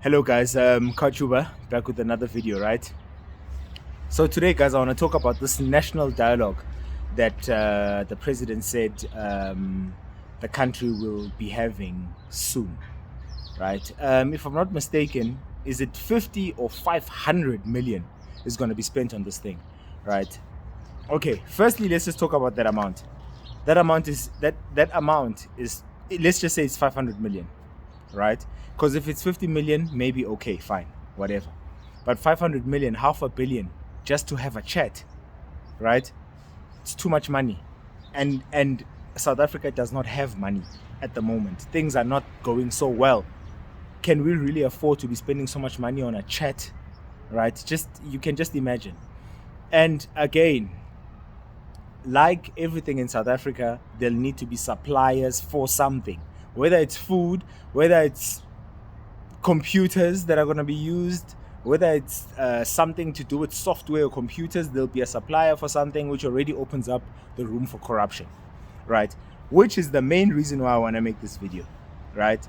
Hello guys, Kachuba back with another video, right? So today guys, I want to talk about this national dialogue that the president said the country will be having soon, right? If I'm not mistaken, is it 50 or 500 million is going to be spent on this thing, right? Okay, firstly, let's just talk about that amount. That amount is, let's just say it's 500 million, right? Because if it's 50 million, maybe okay, fine, whatever. But 500 million, half a billion, just to have a chat, right? It's too much money. And South Africa does not have money at the moment. Things are not going so well. Can we really afford to be spending so much money on a chat, right? You can just imagine. And again, like everything in South Africa, there'll need to be suppliers for something, whether it's food, whether it's computers that are going to be used, whether it's something to do with software or computers. There'll be a supplier for something, which already opens up the room for corruption, right? Which is the main reason why I want to make this video, right?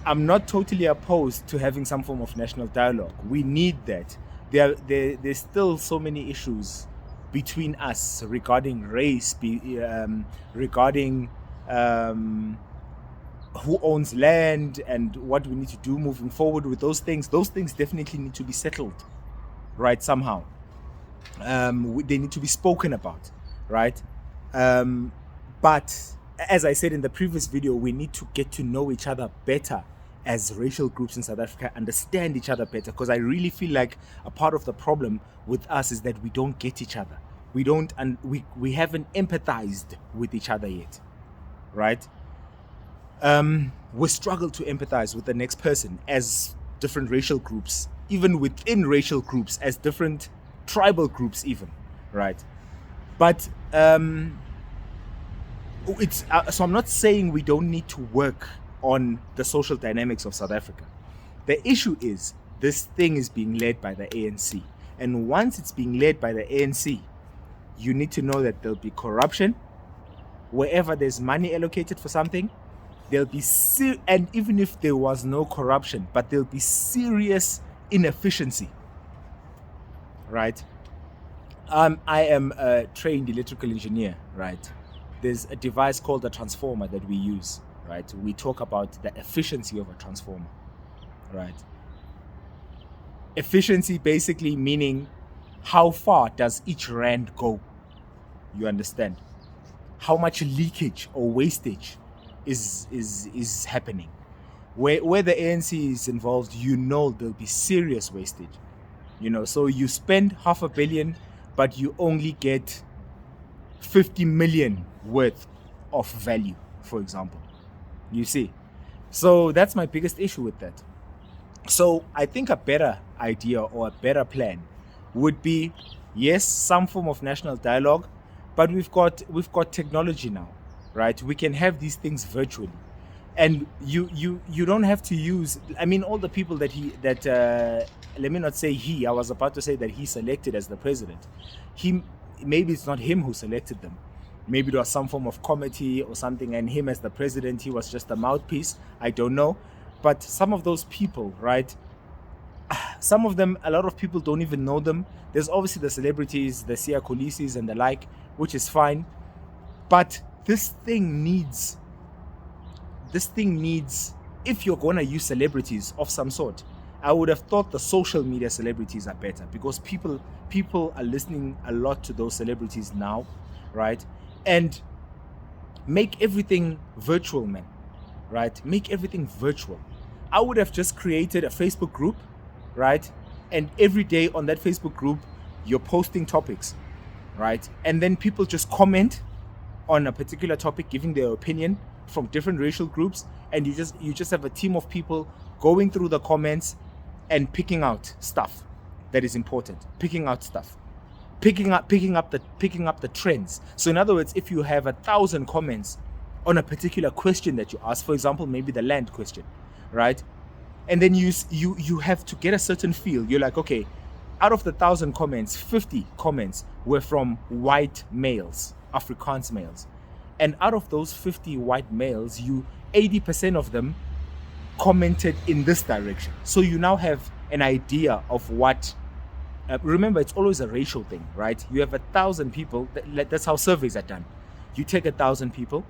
I'm not totally opposed to having some form of national dialogue. We need that. There's still so many issues between us regarding race, regarding who owns land and what we need to do moving forward with those things. Those things definitely need to be settled, right? Somehow, they need to be spoken about, right? But as I said in the previous video, we need to get to know each other better as racial groups in South Africa, understand each other better, because I really feel like a part of the problem with us is that we don't get each other. We we haven't empathized with each other yet, right? We struggle to empathize with the next person as different racial groups, even within racial groups, as different tribal groups even, right? But so I'm not saying we don't need to work on the social dynamics of South Africa. The issue is this thing is being led by the ANC. And once it's being led by the ANC, you need to know that there'll be corruption. Wherever there's money allocated for something, there'll be and even if there was no corruption, but there'll be serious inefficiency, right? I am a trained electrical engineer, right? There's a device called a transformer that we use, right? We talk about the efficiency of a transformer, right? Efficiency basically meaning how far does each rand go? You understand? How much leakage or wastage is happening? Where the ANC is involved, there'll be serious wastage. So you spend half a billion, but you only get 50 million worth of value, for example. You see? So that's my biggest issue with that. So I think a better idea or a better plan would be, yes, some form of national dialogue, but we've got technology now, right? We can have these things virtually. And you don't have to use, all the people that let me not say I was about to say that he selected as the president. Maybe it's not him who selected them. Maybe there was some form of committee or something, and him as the president, he was just a mouthpiece. I don't know. But some of those people, right? Some of them, a lot of people don't even know them. There's obviously the celebrities, the Siya Kolisis and the like, which is fine. But this thing needs, if you're going to use celebrities of some sort, I would have thought the social media celebrities are better, because people are listening a lot to those celebrities now, right? And make everything virtual, man, right? Make everything virtual. I would have just created a Facebook group, right? And every day on that Facebook group, you're posting topics, right? And then people just comment on a particular topic, giving their opinion from different racial groups, and you just have a team of people going through the comments and picking out stuff that is important, picking up the trends. So in other words, if you have 1,000 comments on a particular question that you ask, for example, maybe the land question, right? And then you have to get a certain feel. You're like, okay, out of the 1,000 comments, 50 comments were from white males, Afrikaans males. And out of those 50 white males, 80% of them commented in this direction. So you now have an idea of what. Remember, it's always a racial thing, right? You have 1,000 people. That's how surveys are done. You take 1,000 people,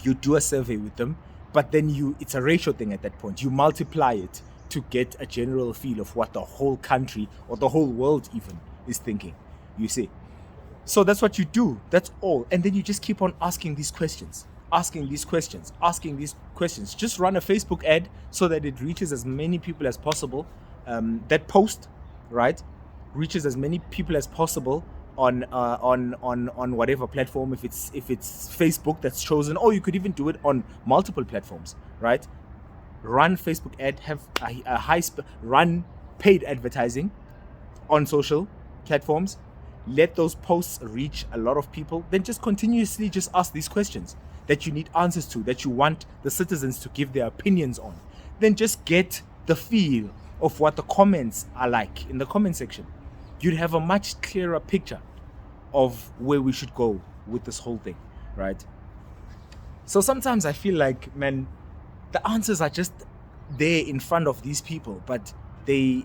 you do a survey with them, but then it's a racial thing at that point. You multiply it to get a general feel of what the whole country or the whole world even is thinking. You see. So that's what you do. That's all. And then you just keep on asking these questions. Just run a Facebook ad so that it reaches as many people as possible. That post, right, reaches as many people as possible on whatever platform. If it's Facebook that's chosen, or you could even do it on multiple platforms, right? Run Facebook ad, have a run paid advertising on social platforms. Let those posts reach a lot of people. Then just continuously just ask these questions that you need answers to, that you want the citizens to give their opinions on. Then just get the feel of what the comments are like in the comment section. You'd have a much clearer picture of where we should go with this whole thing, right? So sometimes I feel like, man, the answers are just there in front of these people, but they're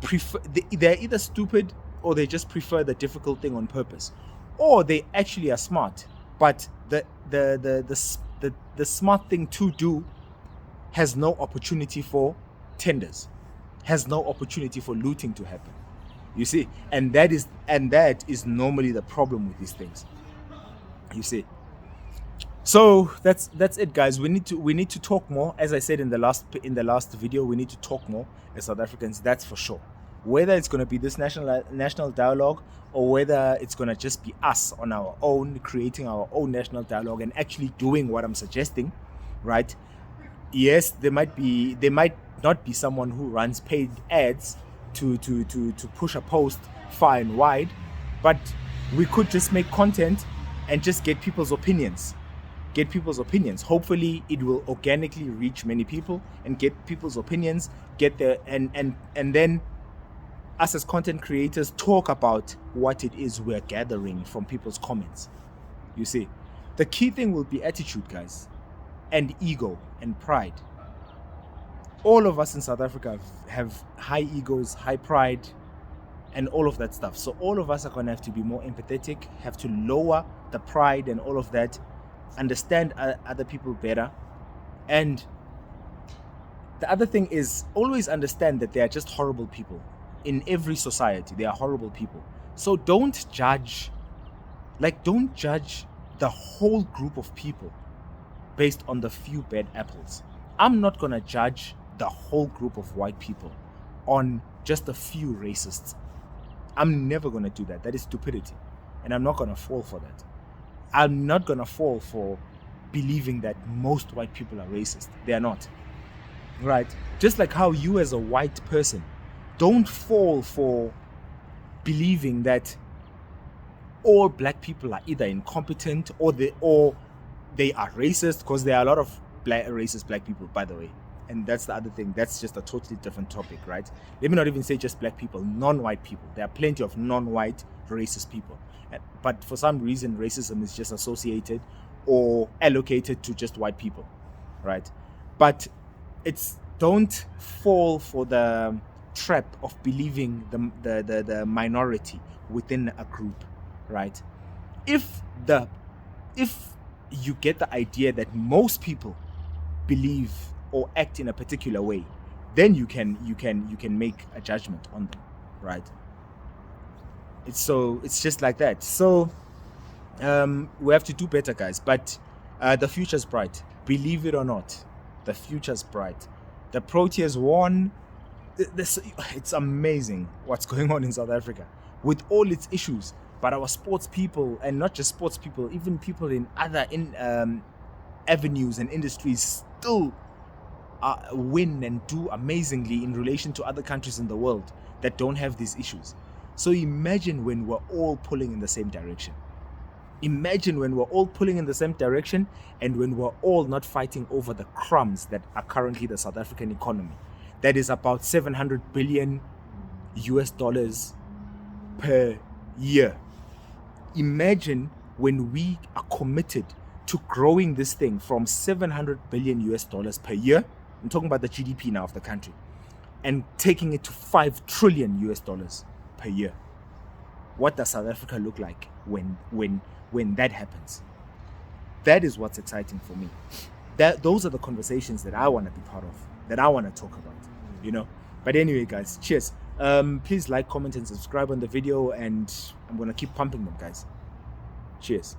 either stupid, or they just prefer the difficult thing on purpose, or they actually are smart, but the smart thing to do has no opportunity for tenders, has no opportunity for looting to happen. You see, and that is normally the problem with these things. You see. So that's it, guys. We need to talk more. As I said in the last video, we need to talk more as South Africans. That's for sure. Whether it's going to be this national dialogue, or whether it's going to just be us on our own, creating our own national dialogue and actually doing what I'm suggesting, right? Yes, there might not be someone who runs paid ads to push a post far and wide, but we could just make content and just get people's opinions. Hopefully it will organically reach many people and get people's opinions, get there, and then us as content creators talk about what it is we're gathering from people's comments. You see, the key thing will be attitude, guys, and ego and pride. All of us in South Africa have high egos, high pride, and all of that stuff. So all of us are going to have to be more empathetic, have to lower the pride and all of that, understand other people better. And the other thing is, always understand that they are just horrible people. In every society, they are horrible people. So don't judge the whole group of people based on the few bad apples. I'm not going to judge the whole group of white people on just a few racists. I'm never going to do that. That is stupidity. And I'm not going to fall for that. I'm not going to fall for believing that most white people are racist. They are not. Right? Just like how you as a white person don't fall for believing that all black people are either incompetent or they are racist, because there are a lot of racist black people, by the way. And that's the other thing. That's just a totally different topic, right? Let me not even say just black people, non-white people. There are plenty of non-white racist people. But for some reason, racism is just associated or allocated to just white people, right? But don't fall for the trap of believing the minority within a group, right? If you get the idea that most people believe or act in a particular way, then you can make a judgment on them, right? It's just like that. So we have to do better, guys. But the future's bright. Believe it or not, the future's bright. The Proteas won. It's amazing what's going on in South Africa with all its issues. But our sports people, and not just sports people, even people in other avenues and industries, still win and do amazingly in relation to other countries in the world that don't have these issues. So imagine when we're all pulling in the same direction. Imagine when we're all pulling in the same direction, and when we're all not fighting over the crumbs that are currently the South African economy. That is about $700 billion per year. Imagine when we are committed to growing this thing from 700 billion US dollars per year, I'm talking about the GDP now of the country, and taking it to 5 trillion US dollars per year. What does South Africa look like when that happens? That is what's exciting for me. Those are the conversations that I want to be part of, that I want to talk about, you know. But anyway, guys, cheers. Please like, comment, and subscribe on the video, and I'm gonna keep pumping them, guys. Cheers.